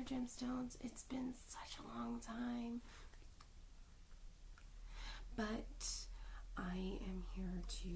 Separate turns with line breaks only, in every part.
Designer Gemstones. It's been such a long time. But I am here to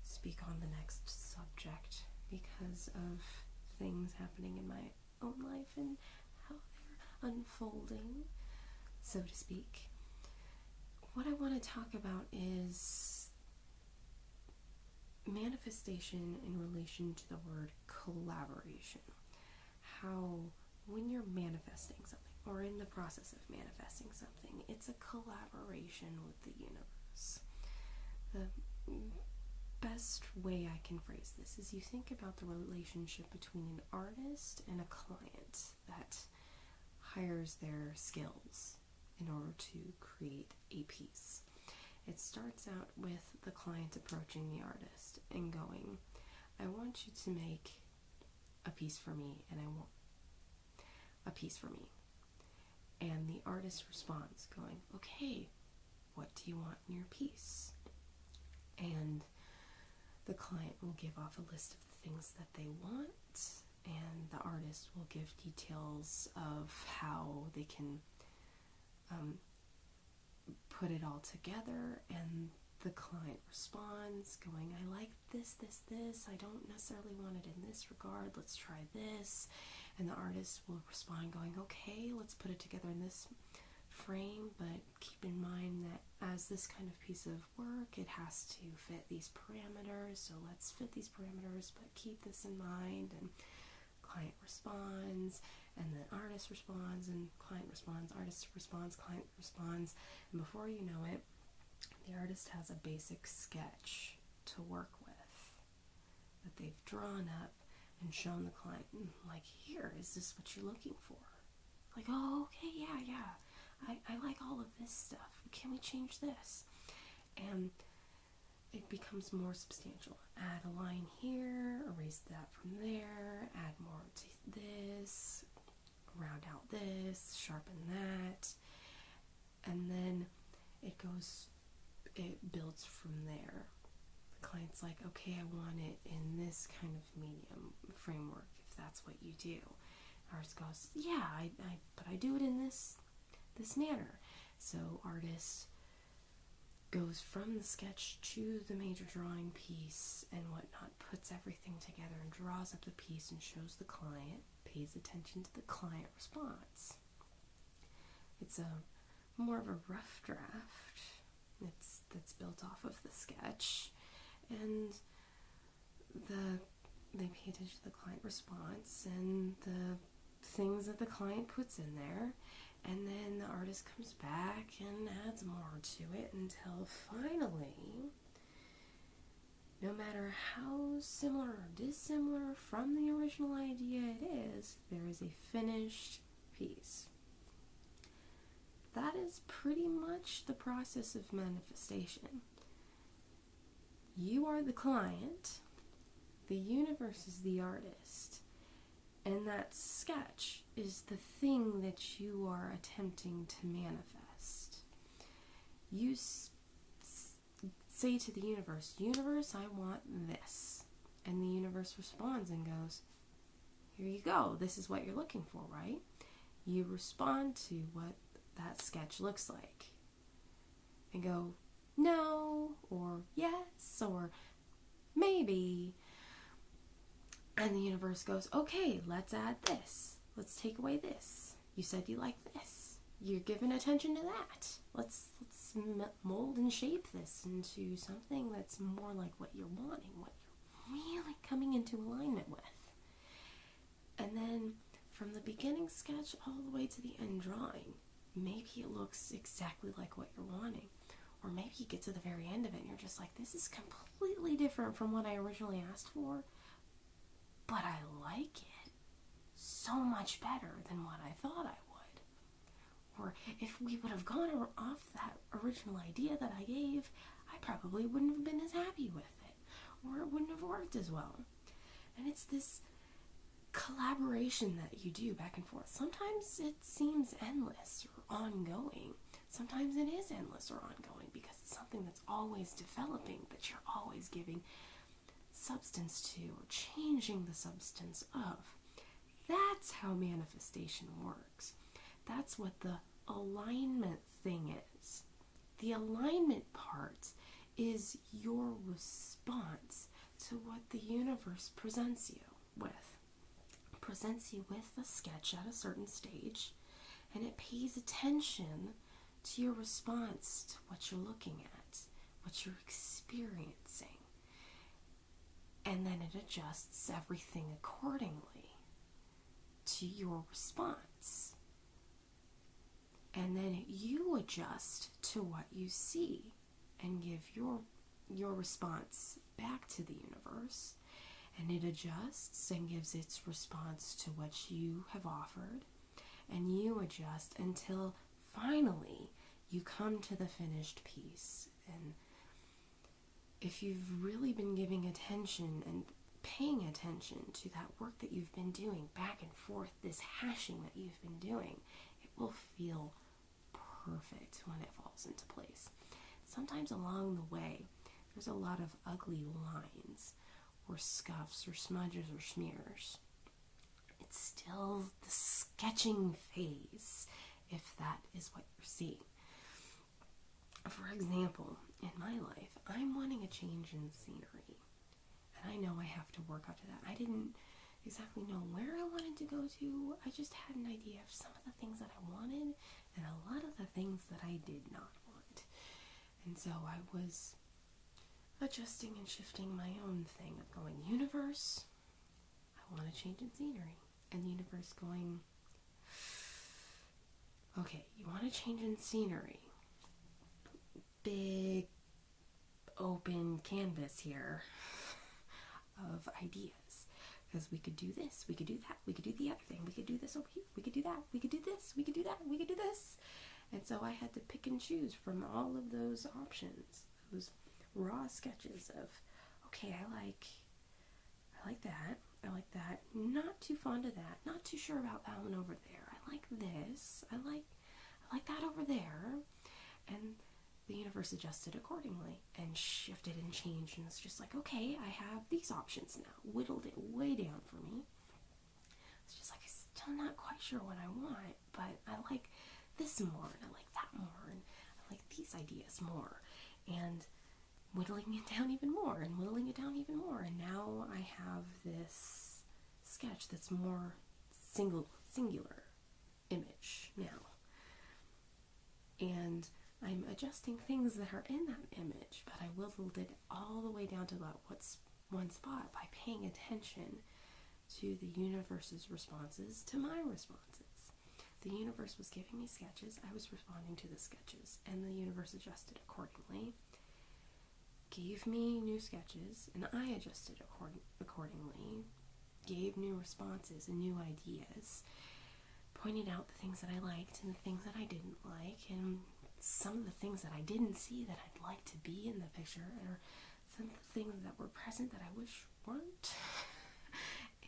speak on the next subject because of things happening in my own life and how they're unfolding, so to speak. What I want to talk about is manifestation in relation to the word collaboration. How when you're manifesting something or in the process of manifesting something, it's a collaboration with the universe. The best way I can phrase this is you think about the relationship between an artist and a client that hires their skills in order to create a piece. It starts out with the client approaching the artist and going, I want you to make a piece for me, and I want a piece for me. And the artist responds, going, okay, what do you want in your piece? And the client will give off a list of the things that they want, and the artist will give details of how they can put it all together, and the client responds going, I like this, I don't necessarily want it in this regard, let's try this. And the artist will respond going, okay, let's put it together in this frame, but keep in mind that as this kind of piece of work, it has to fit these parameters, so let's fit these parameters, but keep this in mind. And client responds, and then artist responds, and client responds, artist responds, client responds, and before you know it, the artist has a basic sketch to work with that they've drawn up and shown the client, like, here, is this what you're looking for? Like, oh, okay, yeah, I like all of this stuff. Can we change this? And it becomes more substantial. Add a line here, erase that from there, add more to this, round out this, sharpen that, and then it builds from there. The client's like, okay, I want it in this kind of medium framework, if that's what you do. Artist goes, yeah, but I do it in this manner. So artist goes from the sketch to the major drawing piece and whatnot, puts everything together and draws up the piece and shows the client, pays attention to the client response. It's more of a rough draft. That's built off of the sketch, and they pay attention to the client response and the things that the client puts in there, and then the artist comes back and adds more to it until finally, no matter how similar or dissimilar from the original idea it is, there is a finished piece. That is pretty much the process of manifestation. You are the client, the universe is the artist, and that sketch is the thing that you are attempting to manifest. You say to the universe, I want this. And the universe responds and goes, here you go, this is what you're looking for, right? You respond to what that sketch looks like and go, no, or yes, or maybe. And the universe goes, okay, let's add this. Let's take away this. You said you like this. You're giving attention to that. Let's mold and shape this into something that's more like what you're wanting, what you're really coming into alignment with. And then from the beginning sketch all the way to the end drawing, maybe it looks exactly like what you're wanting. Or maybe you get to the very end of it and you're just like, this is completely different from what I originally asked for, but I like it so much better than what I thought I would. Or if we would have gone off that original idea that I gave, I probably wouldn't have been as happy with it, or it wouldn't have worked as well. And it's this collaboration that you do back and forth. Sometimes it seems endless or ongoing. Sometimes it is endless or ongoing because it's something that's always developing, that you're always giving substance to or changing the substance of. That's how manifestation works. That's what the alignment thing is. The alignment part is your response to what the universe presents you with. It presents you with a sketch at a certain stage, and it pays attention to your response to what you're looking at, what you're experiencing. And then it adjusts everything accordingly to your response. And then you adjust to what you see and give your response back to the universe. And it adjusts and gives its response to what you have offered. And you adjust until finally you come to the finished piece. And if you've really been giving attention and paying attention to that work that you've been doing back and forth, this hashing that you've been doing, it will feel perfect when it falls into place. Sometimes along the way, there's a lot of ugly lines or scuffs or smudges or smears. It's still the sketching phase, if that is what you're seeing. For example, in my life, I'm wanting a change in scenery. And I know I have to work up to that. I didn't exactly know where I wanted to go to. I just had an idea of some of the things that I wanted and a lot of the things that I did not want. And so I was adjusting and shifting my own thing of going, universe, I want a change in scenery. And the universe going, okay, you want a change in scenery. Big open canvas here of ideas. Because we could do this, we could do that, we could do the other thing, we could do this over here, we could do that, we could do this, we could do that, we could do this. And so I had to pick and choose from all of those options, those raw sketches of, okay, I like that, not too fond of that, not too sure about that one over there, I like this, I like that over there. And the universe adjusted accordingly and shifted and changed, and it's just like, okay, I have these options now, whittled it way down for me. It's just like, I'm still not quite sure what I want, but I like this more, and I like that more, and I like these ideas more, and whittling it down even more, and whittling it down even more, and now I have this sketch that's more singular image now. And I'm adjusting things that are in that image, but I whittled it all the way down to about what's one spot by paying attention to the universe's responses to my responses. The universe was giving me sketches, I was responding to the sketches, and the universe adjusted accordingly, gave me new sketches, and I adjusted accordingly, gave new responses and new ideas, pointed out the things that I liked and the things that I didn't like, and some of the things that I didn't see that I'd like to be in the picture, or some of the things that were present that I wish weren't.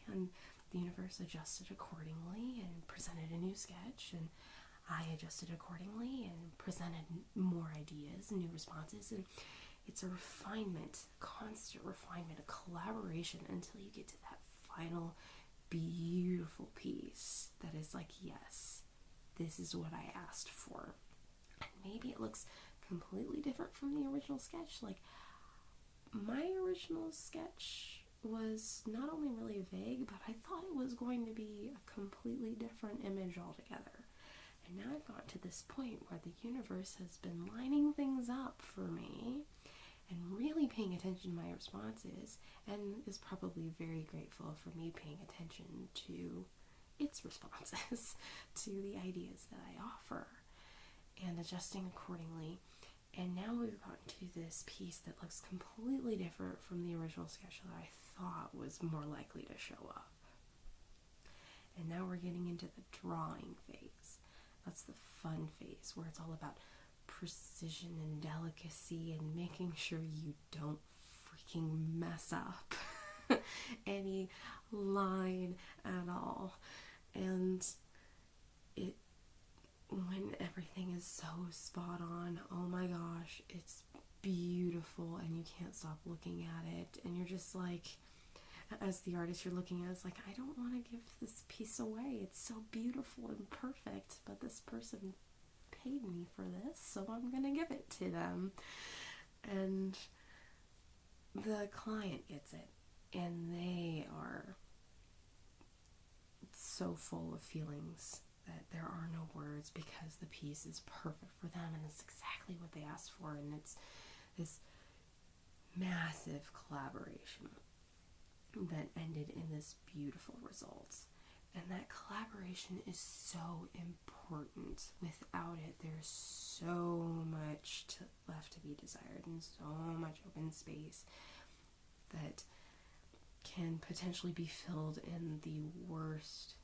And the universe adjusted accordingly and presented a new sketch, and I adjusted accordingly and presented more ideas and new responses. And it's a refinement, constant refinement, a collaboration until you get to that final beautiful piece that is like, yes, this is what I asked for. And maybe it looks completely different from the original sketch. Like, my original sketch was not only really vague, but I thought it was going to be a completely different image altogether. And now I've gotten to this point where the universe has been lining things up for me and really paying attention to my responses, and is probably very grateful for me paying attention to its responses to the ideas that I offer, and adjusting accordingly. And now we've gotten to this piece that looks completely different from the original sketch that I thought was more likely to show up. And now we're getting into the drawing phase. That's the fun phase, where it's all about precision and delicacy and making sure you don't freaking mess up any line at all. And when everything is so spot on, oh my gosh, it's beautiful, and you can't stop looking at it, and you're just like, as the artist, you're looking at it, it's like, I don't want to give this piece away. It's so beautiful and perfect, but this person paid me for this, so I'm going to give it to them. And the client gets it, and they are so full of feelings that there are no words, because the piece is perfect for them and it's exactly what they asked for. And it's this massive collaboration that ended in this beautiful result. And that collaboration is so important. Without it, there's so much left to be desired, and so much open space that can potentially be filled in the worst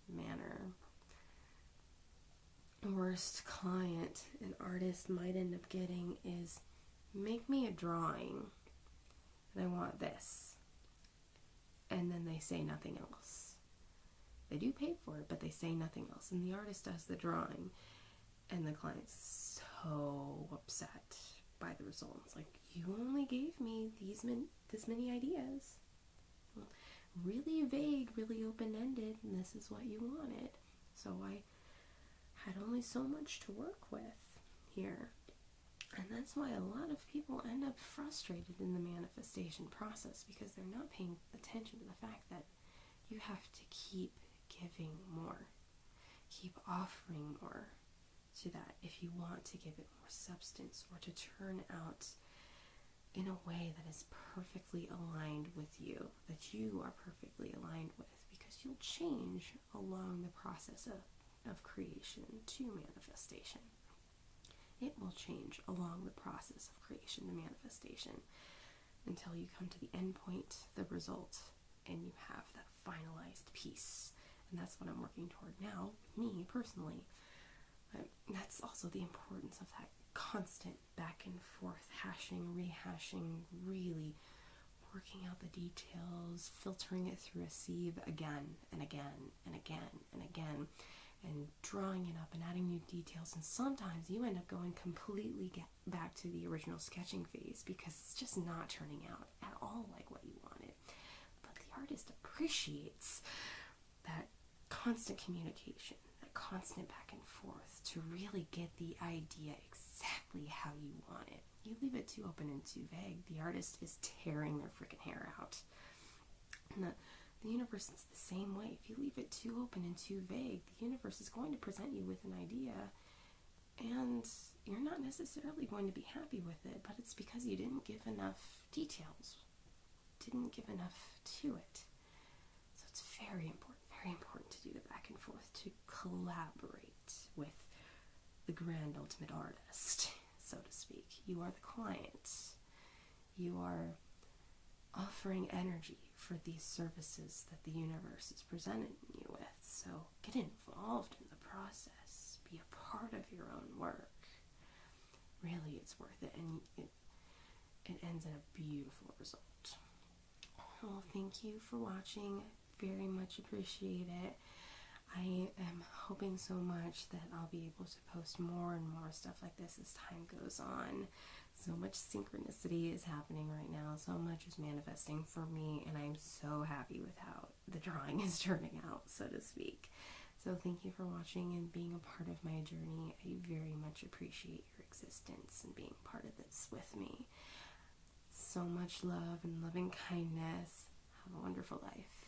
manner. The worst client an artist might end up getting is, make me a drawing and I want this. And then they say nothing else. They do pay for it, but they say nothing else. And the artist does the drawing, and the client's so upset by the result. It's like, you only gave me this many ideas. Really vague, really open-ended, and this is what you wanted. So I had only so much to work with here. And that's why a lot of people end up frustrated in the manifestation process, because they're not paying attention to the fact that you have to keep giving more, keep offering more to that if you want to give it more substance, or to turn out in a way that is perfectly aligned with you, that you are perfectly aligned with, because you'll change along the process of creation to manifestation. It will change along the process of creation to manifestation until you come to the end point, the result, and you have that finalized piece. And that's what I'm working toward now, me personally. But that's also the importance of that constant back and forth hashing, rehashing, really working out the details, filtering it through a sieve again and again and again and again, and drawing it up and adding new details. And sometimes you end up going completely back to the original sketching phase, because it's just not turning out at all like what you wanted. But the artist appreciates that constant communication, that constant back and forth, to really get the idea exactly how you want it. You leave it too open and too vague, the artist is tearing their freaking hair out. And the universe is the same way. If you leave it too open and too vague, the universe is going to present you with an idea, and you're not necessarily going to be happy with it, but it's because you didn't give enough details, didn't give enough to it. So it's very important to do the back and forth, to collaborate with the grand ultimate artist, so to speak. You are the client. You are offering energy for these services that the universe is presenting you with. So get involved in the process. Be a part of your own work. Really, it's worth it, and it ends in a beautiful result. Well, thank you for watching. Very much appreciate it. I am hoping so much that I'll be able to post more and more stuff like this as time goes on. So much synchronicity is happening right now. So much is manifesting for me, and I'm so happy with how the drawing is turning out, so to speak. So thank you for watching and being a part of my journey. I very much appreciate your existence and being part of this with me. So much love and loving kindness. Have a wonderful life.